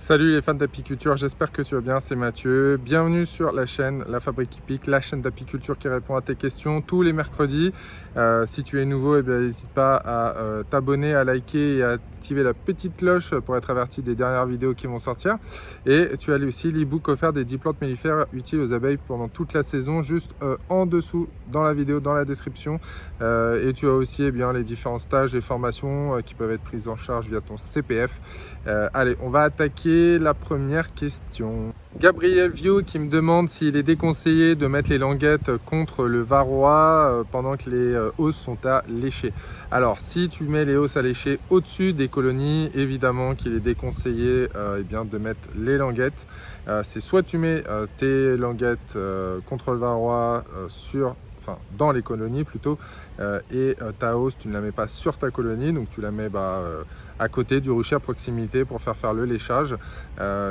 Salut les fans d'apiculture, j'espère que tu vas bien, c'est Mathieu. Bienvenue sur la chaîne La Fabrique Hippique, la chaîne d'apiculture qui répond à tes questions tous les mercredis. Si tu es nouveau, n'hésite pas à t'abonner, à liker et à activer la petite cloche pour être averti des dernières vidéos qui vont sortir. Et tu as aussi l'e-book offert des 10 plantes mellifères utiles aux abeilles pendant toute la saison, juste en dessous dans la vidéo, dans la description. Et tu as aussi les différents stages et formations qui peuvent être prises en charge via ton CPF. Allez, on va attaquer la première question. Gabriel Vio qui me demande s'il est déconseillé de mettre les languettes contre le varroa pendant que les hausses sont à lécher. Alors, si tu mets les hausses à lécher au-dessus des colonies, évidemment qu'il est déconseillé de mettre les languettes. C'est soit tu mets tes languettes contre le varroa dans les colonies plutôt, et ta hausse tu ne la mets pas sur ta colonie, donc tu la mets à côté du rucher à proximité pour faire le léchage.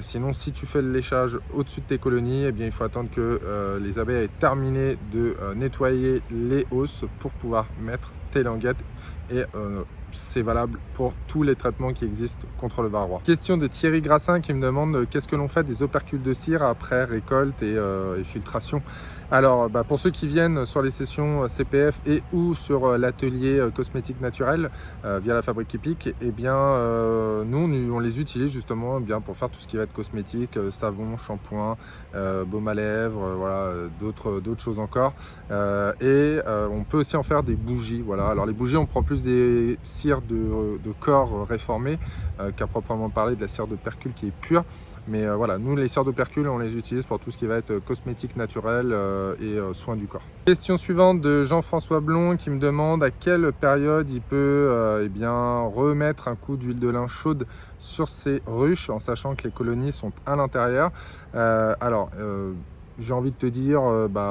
Sinon, si tu fais le léchage au-dessus de tes colonies, il faut attendre que les abeilles aient terminé de nettoyer les hausses pour pouvoir mettre tes languettes, et c'est valable pour tous les traitements qui existent contre le varroa. Question de Thierry Grassin qui me demande qu'est-ce que l'on fait des opercules de cire après récolte et filtration. Alors, pour ceux qui viennent sur les sessions CPF et ou sur l'atelier cosmétique naturel via la Fabrique Hippique, nous on les utilise justement pour faire tout ce qui va être cosmétique, savon, shampoing, baume à lèvres, d'autres choses encore. On peut aussi en faire des bougies. Voilà. Alors les bougies, on prend plus des cires de corps réformées qu'à proprement parler de la cire d'opercule qui est pure. Mais nous les cires d'opercule, on les utilise pour tout ce qui va être cosmétique naturel et soins du corps. Question suivante de Jean-François Blond qui me demande à quelle période il peut remettre un coup d'huile de lin chaude sur ses ruches en sachant que les colonies sont à l'intérieur. J'ai envie de te dire,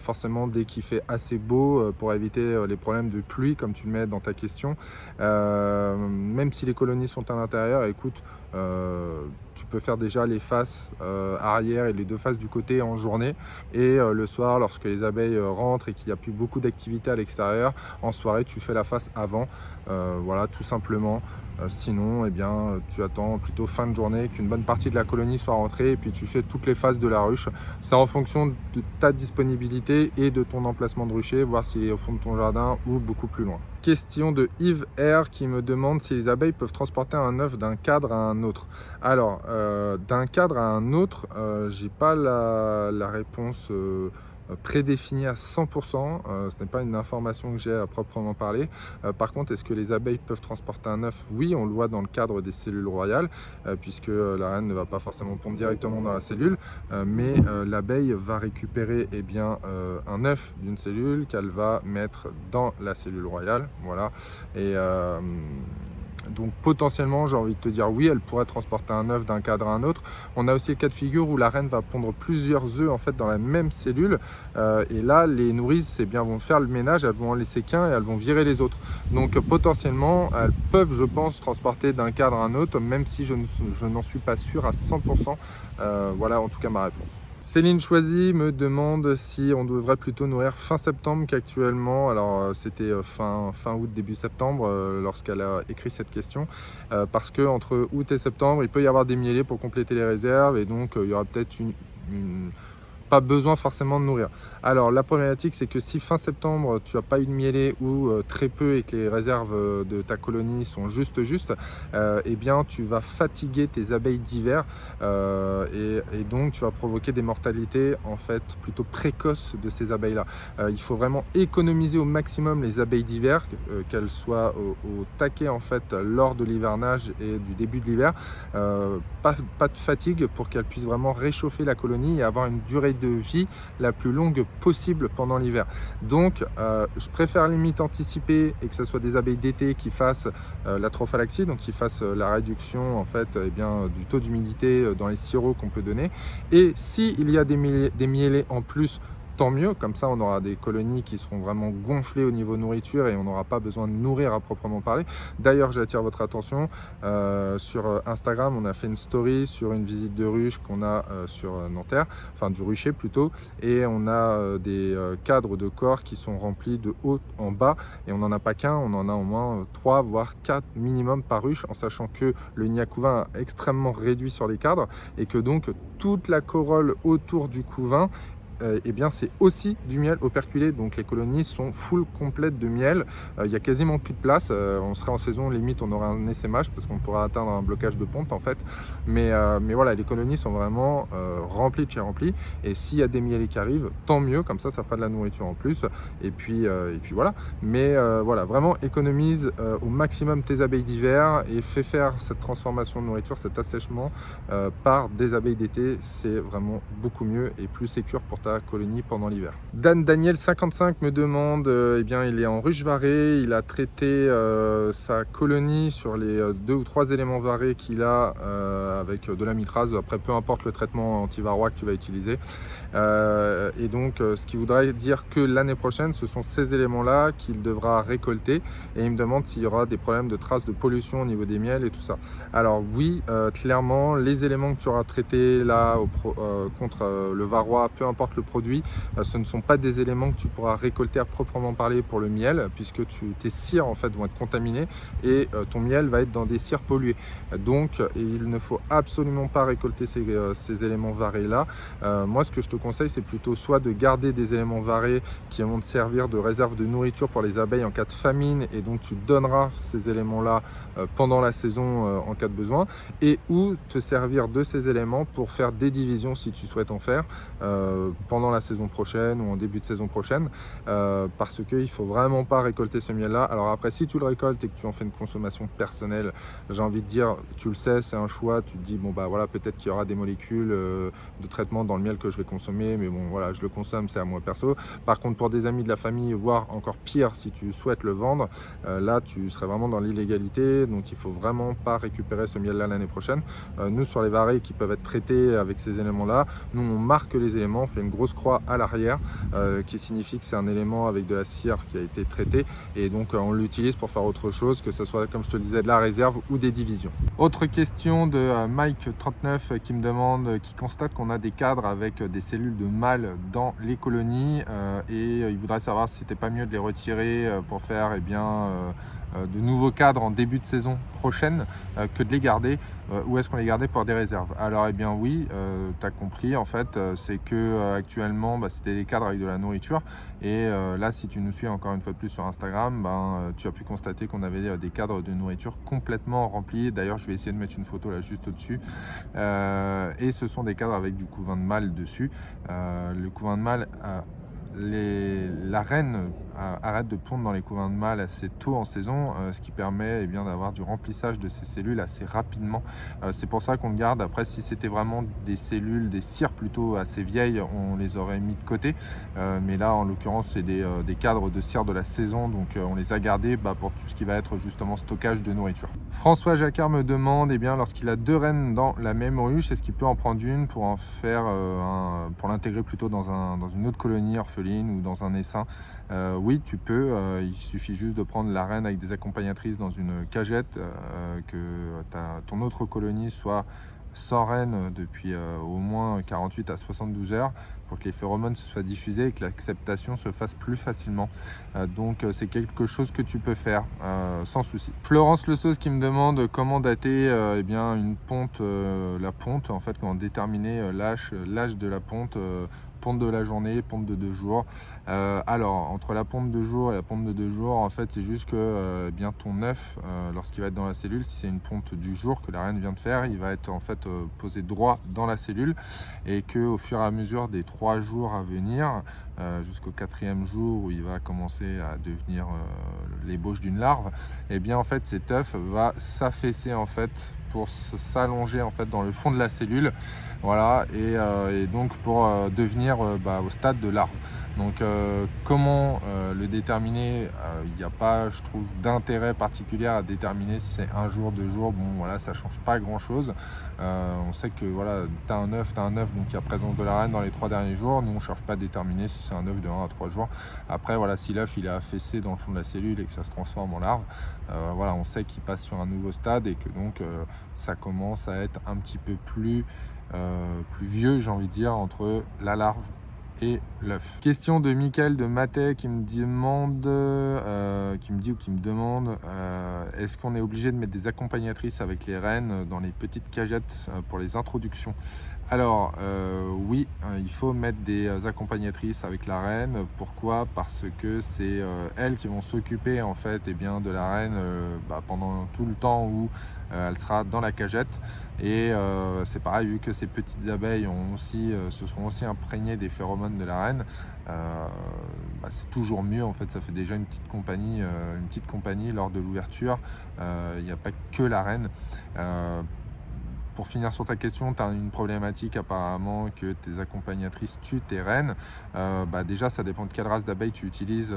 forcément dès qu'il fait assez beau pour éviter les problèmes de pluie comme tu le mets dans ta question. Même si les colonies sont à l'intérieur, écoute, tu peux faire déjà les faces arrière et les deux faces du côté en journée, et le soir lorsque les abeilles rentrent et qu'il n'y a plus beaucoup d'activité à l'extérieur, en soirée tu fais la face avant, tout simplement. Sinon, tu attends plutôt fin de journée qu'une bonne partie de la colonie soit rentrée et puis tu fais toutes les phases de la ruche. C'est en fonction de ta disponibilité et de ton emplacement de rucher, voir s'il est au fond de ton jardin ou beaucoup plus loin. Question de Yves R qui me demande si les abeilles peuvent transporter un œuf d'un cadre à un autre. Alors, d'un cadre à un autre, j'ai pas la réponse prédéfinie à 100%, ce n'est pas une information que j'ai à proprement parler. Par contre, est-ce que les abeilles peuvent transporter un œuf? Oui, on le voit dans le cadre des cellules royales, puisque la reine ne va pas forcément pondre directement dans la cellule, mais l'abeille va récupérer un œuf d'une cellule qu'elle va mettre dans la cellule royale, voilà. Et donc potentiellement, j'ai envie de te dire oui, elle pourrait transporter un œuf d'un cadre à un autre. On a aussi le cas de figure où la reine va pondre plusieurs œufs en fait dans la même cellule, et là les nourrices vont faire le ménage, elles vont en laisser qu'un et elles vont virer les autres. Donc potentiellement elles peuvent, je pense, transporter d'un cadre à un autre, même si je n'en suis pas sûr à 100%. Voilà en tout cas ma réponse. Céline Choisy me demande si on devrait plutôt nourrir fin septembre qu'actuellement. Alors c'était fin août, début septembre lorsqu'elle a écrit cette question, parce que entre août et septembre, il peut y avoir des mielés pour compléter les réserves, et donc il y aura peut-être pas besoin forcément de nourrir. Alors la problématique, c'est que si fin septembre tu n'as pas eu de mielée ou très peu et que les réserves de ta colonie sont juste, tu vas fatiguer tes abeilles d'hiver, et donc tu vas provoquer des mortalités en fait plutôt précoces de ces abeilles là. Il faut vraiment économiser au maximum les abeilles d'hiver, qu'elles soient au taquet en fait lors de l'hivernage et du début de l'hiver, pas de fatigue, pour qu'elles puissent vraiment réchauffer la colonie et avoir une durée de vie la plus longue possible pendant l'hiver. Donc je préfère limite anticiper et que ce soit des abeilles d'été qui fassent la trophalaxie, donc qui fassent la réduction en fait du taux d'humidité dans les sirops qu'on peut donner. Et s'il y a des mielés en plus tant mieux, comme ça on aura des colonies qui seront vraiment gonflées au niveau nourriture et on n'aura pas besoin de nourrir à proprement parler. D'ailleurs, j'attire votre attention, sur Instagram, on a fait une story sur une visite de ruche qu'on a sur Nanterre, enfin du rucher plutôt, et on a des cadres de corps qui sont remplis de haut en bas, et on n'en a pas qu'un, on en a au moins 3 voire 4 minimum par ruche, en sachant que le nid à couvain est extrêmement réduit sur les cadres et que donc toute la corolle autour du couvain, eh bien c'est aussi du miel operculé, donc les colonies sont full complètes de miel. Il y a quasiment plus de place, on serait en saison, limite on aura un essaimage parce qu'on pourra atteindre un blocage de ponte en fait, mais voilà, les colonies sont vraiment remplies de chez remplies, et s'il y a des miels qui arrivent, tant mieux, comme ça fera de la nourriture en plus, et puis voilà, mais voilà, vraiment économise au maximum tes abeilles d'hiver et fais faire cette transformation de nourriture, cet assèchement par des abeilles d'été, c'est vraiment beaucoup mieux et plus sécure pour ta colonie pendant l'hiver. Dan Daniel 55 me demande, eh bien il est en ruche varée, il a traité sa colonie sur les 2 ou 3 éléments varés qu'il a avec de la mitraz, après peu importe le traitement anti-varroa que tu vas utiliser, et donc ce qui voudrait dire que l'année prochaine ce sont ces éléments là qu'il devra récolter, et il me demande s'il y aura des problèmes de traces de pollution au niveau des miels et tout ça. Alors oui, clairement les éléments que tu auras traités là contre le varroa, peu importe le produit, ce ne sont pas des éléments que tu pourras récolter à proprement parler pour le miel, puisque tes cires en fait vont être contaminées et ton miel va être dans des cires polluées. Donc il ne faut absolument pas récolter ces éléments varés là. Moi ce que je te conseille, c'est plutôt soit de garder des éléments varés qui vont te servir de réserve de nourriture pour les abeilles en cas de famine, et donc tu donneras ces éléments là pendant la saison en cas de besoin, et ou te servir de ces éléments pour faire des divisions si tu souhaites en faire pendant la saison prochaine ou en début de saison prochaine, parce qu'il ne faut vraiment pas récolter ce miel là. Alors après, si tu le récoltes et que tu en fais une consommation personnelle, j'ai envie de dire, tu le sais, c'est un choix, tu te dis bon bah voilà, peut-être qu'il y aura des molécules de traitement dans le miel que je vais consommer, mais bon voilà, je le consomme, c'est à moi perso. Par contre, pour des amis de la famille, voire encore pire, si tu souhaites le vendre, là tu serais vraiment dans l'illégalité, donc il faut vraiment pas récupérer ce miel là l'année prochaine. Nous, sur les varaies qui peuvent être traités avec ces éléments là, nous on marque les éléments, on fait une grosse croix à l'arrière qui signifie que c'est un élément avec de la cire qui a été traité, et donc on l'utilise pour faire autre chose, que ce soit, comme je te le disais, de la réserve ou des divisions. Autre question de Mike39 qui me demande, qui constate qu'on a des cadres avec des cellules de mâles dans les colonies, et il voudrait savoir si c'était pas mieux de les retirer pour faire de nouveaux cadres en début de saison prochaine que de les garder, ou est-ce qu'on les gardait pour des réserves. Alors oui, tu as compris en fait, c'est que actuellement c'était des cadres avec de la nourriture, et là si tu nous suis encore une fois de plus sur Instagram, tu as pu constater qu'on avait des cadres de nourriture complètement remplis. D'ailleurs je vais essayer de mettre une photo là juste au-dessus, et ce sont des cadres avec du couvain de mâle dessus. Le couvain de mâle, la reine arrête de pondre dans les couvains de mâle assez tôt en saison, ce qui permet d'avoir du remplissage de ces cellules assez rapidement. C'est pour ça qu'on le garde. Après, si c'était vraiment des cellules, des cires plutôt assez vieilles, on les aurait mis de côté, mais là en l'occurrence c'est des cadres de cire de la saison, donc on les a gardés pour tout ce qui va être justement stockage de nourriture. François Jacquard me demande, lorsqu'il a 2 reines dans la même ruche, est-ce qu'il peut en prendre une pour en faire pour l'intégrer plutôt dans une autre colonie orpheline ou dans un essaim? Oui, tu peux, il suffit juste de prendre la reine avec des accompagnatrices dans une cagette, que ton autre colonie soit sans reine depuis au moins 48 à 72 heures pour que les phéromones se soient diffusés et que l'acceptation se fasse plus facilement. Donc c'est quelque chose que tu peux faire sans souci. Florence Le Sauce qui me demande comment dater une ponte, la ponte, en fait, comment déterminer l'âge de la ponte. Ponte de la journée, ponte de 2 jours. Alors entre la ponte de jour et la ponte de 2 jours, en fait c'est juste que ton œuf, lorsqu'il va être dans la cellule, si c'est une ponte du jour que la reine vient de faire, il va être en fait posé droit dans la cellule, et que au fur et à mesure des 3 jours à venir, jusqu'au 4e jour où il va commencer à devenir l'ébauche d'une larve, en fait cet œuf va s'affaisser en fait pour s'allonger en fait dans le fond de la cellule. Voilà, et donc pour devenir au stade de larve. Donc comment le déterminer? Il n'y a pas, je trouve, d'intérêt particulier à déterminer si c'est un jour, 2 jours. Bon voilà, ça change pas grand chose. On sait que voilà, tu as un œuf, donc il y a présence de la reine dans les 3 derniers jours. Nous on cherche pas à déterminer si c'est un œuf de 1 à 3 jours. Après voilà, si l'œuf il est affaissé dans le fond de la cellule et que ça se transforme en larve, voilà, on sait qu'il passe sur un nouveau stade et que donc ça commence à être un petit peu plus vieux, j'ai envie de dire, entre la larve et l'œuf. Question de Mickaël de Maté qui me demande, qui me demande est-ce qu'on est obligé de mettre des accompagnatrices avec les reines dans les petites cagettes pour les introductions? Alors oui, il faut mettre des accompagnatrices avec la reine. Pourquoi? Parce que c'est elles qui vont s'occuper en fait de la reine pendant tout le temps où elle sera dans la cagette. Et c'est pareil, vu que ces petites abeilles se seront aussi imprégnées des phéromones de la reine, c'est toujours mieux en fait. Ça fait déjà une petite compagnie lors de l'ouverture. Il n'y a pas que la reine. Pour finir sur ta question, tu as une problématique apparemment que tes accompagnatrices tuent tes reines. Déjà, ça dépend de quelle race d'abeilles tu utilises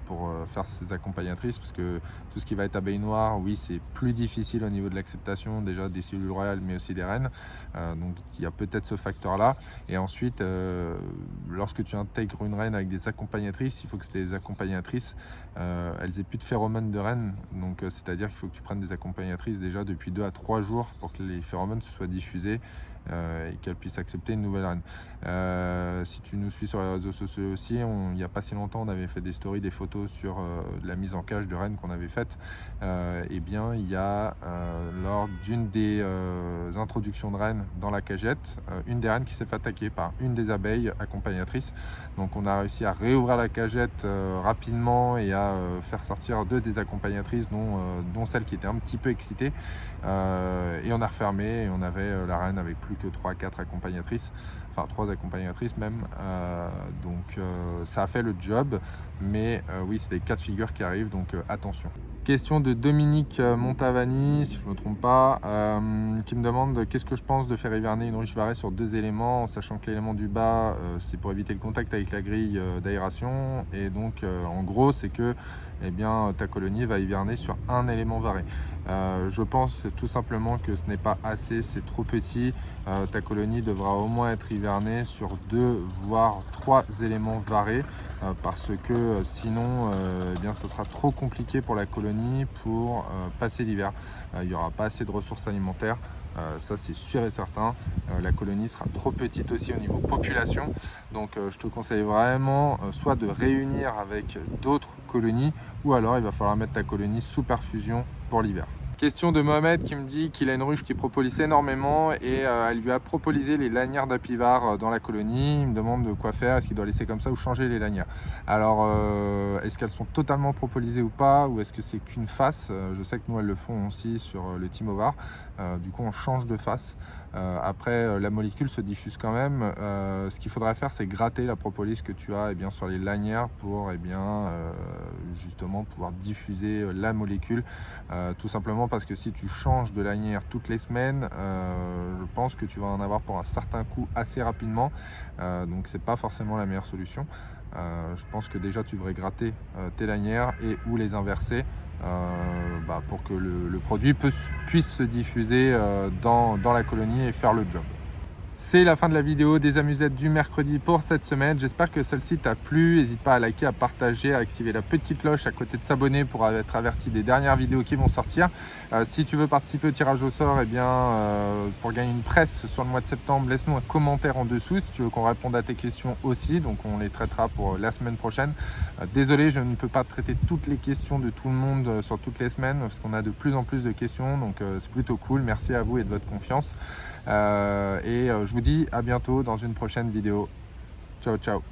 pour faire ces accompagnatrices, parce que tout ce qui va être abeille noire, oui, c'est plus difficile au niveau de l'acceptation déjà des cellules royales, mais aussi des reines. Donc, il y a peut-être ce facteur-là. Et ensuite, lorsque tu intègres une reine avec des accompagnatrices, il faut que ces accompagnatrices, elles aient plus de phéromones de reine. Donc, c'est-à-dire qu'il faut que tu prennes des accompagnatrices déjà depuis 2 à 3 jours pour que les phéromones se soit diffusé et qu'elle puisse accepter une nouvelle reine. Si tu nous suis sur les réseaux sociaux aussi, il n'y a pas si longtemps on avait fait des stories, des photos sur la mise en cage de reines qu'on avait faite. Il y a lors d'une des introductions de reines dans la cagette, une des reines qui s'est fait attaquer par une des abeilles accompagnatrices. Donc on a réussi à réouvrir la cagette rapidement et à faire sortir 2 des accompagnatrices, dont celle qui était un petit peu excitée, et on a refermé et on avait la reine avec plus que 3-4 accompagnatrices, enfin 3 accompagnatrices même. Ça a fait le job, mais oui, c'est des cas de figure qui arrivent, donc attention. Question de Dominique Montavani, si je ne me trompe pas, qui me demande qu'est-ce que je pense de faire hiverner une ruche varée sur 2 éléments, en sachant que l'élément du bas, c'est pour éviter le contact avec la grille d'aération. Et donc, en gros, c'est que ta colonie va hiverner sur un élément varé. Je pense tout simplement que ce n'est pas assez, c'est trop petit. Ta colonie devra au moins être hivernée sur 2 voire 3 éléments varés. Parce que sinon ça sera trop compliqué pour la colonie pour passer l'hiver. Il n'y aura pas assez de ressources alimentaires, ça c'est sûr et certain. La colonie sera trop petite aussi au niveau population, donc je te conseille vraiment soit de réunir avec d'autres colonies, ou alors il va falloir mettre ta colonie sous perfusion pour l'hiver. Question de Mohamed qui me dit qu'il a une ruche qui propolis énormément et elle lui a propolisé les lanières d'apivare dans la colonie. Il me demande de quoi faire, est-ce qu'il doit laisser comme ça ou changer les lanières. Alors, est-ce qu'elles sont totalement propolisées ou pas, ou est-ce que c'est qu'une face? Je sais que nous, elles le font aussi sur le Timovar. Du coup, on change de face. Après, la molécule se diffuse quand même. Ce qu'il faudrait faire, c'est gratter la propolis que tu as sur les lanières pour justement pouvoir diffuser la molécule. Tout simplement parce que si tu changes de lanière toutes les semaines, je pense que tu vas en avoir pour un certain coût assez rapidement. Donc c'est pas forcément la meilleure solution. Je pense que déjà tu devrais gratter tes lanières et ou les inverser pour que le produit puisse se diffuser dans la colonie et faire le job. C'est la fin de la vidéo des amusettes du mercredi pour cette semaine. J'espère que celle-ci t'a plu. N'hésite pas à liker, à partager, à activer la petite cloche à côté de s'abonner pour être averti des dernières vidéos qui vont sortir. Si tu veux participer au tirage au sort, pour gagner une presse sur le mois de septembre, laisse-nous un commentaire en dessous si tu veux qu'on réponde à tes questions aussi. Donc on les traitera pour la semaine prochaine. Désolé, je ne peux pas traiter toutes les questions de tout le monde sur toutes les semaines parce qu'on a de plus en plus de questions. Donc c'est plutôt cool. Merci à vous et de votre confiance. Je vous dis à bientôt dans une prochaine vidéo. Ciao, ciao.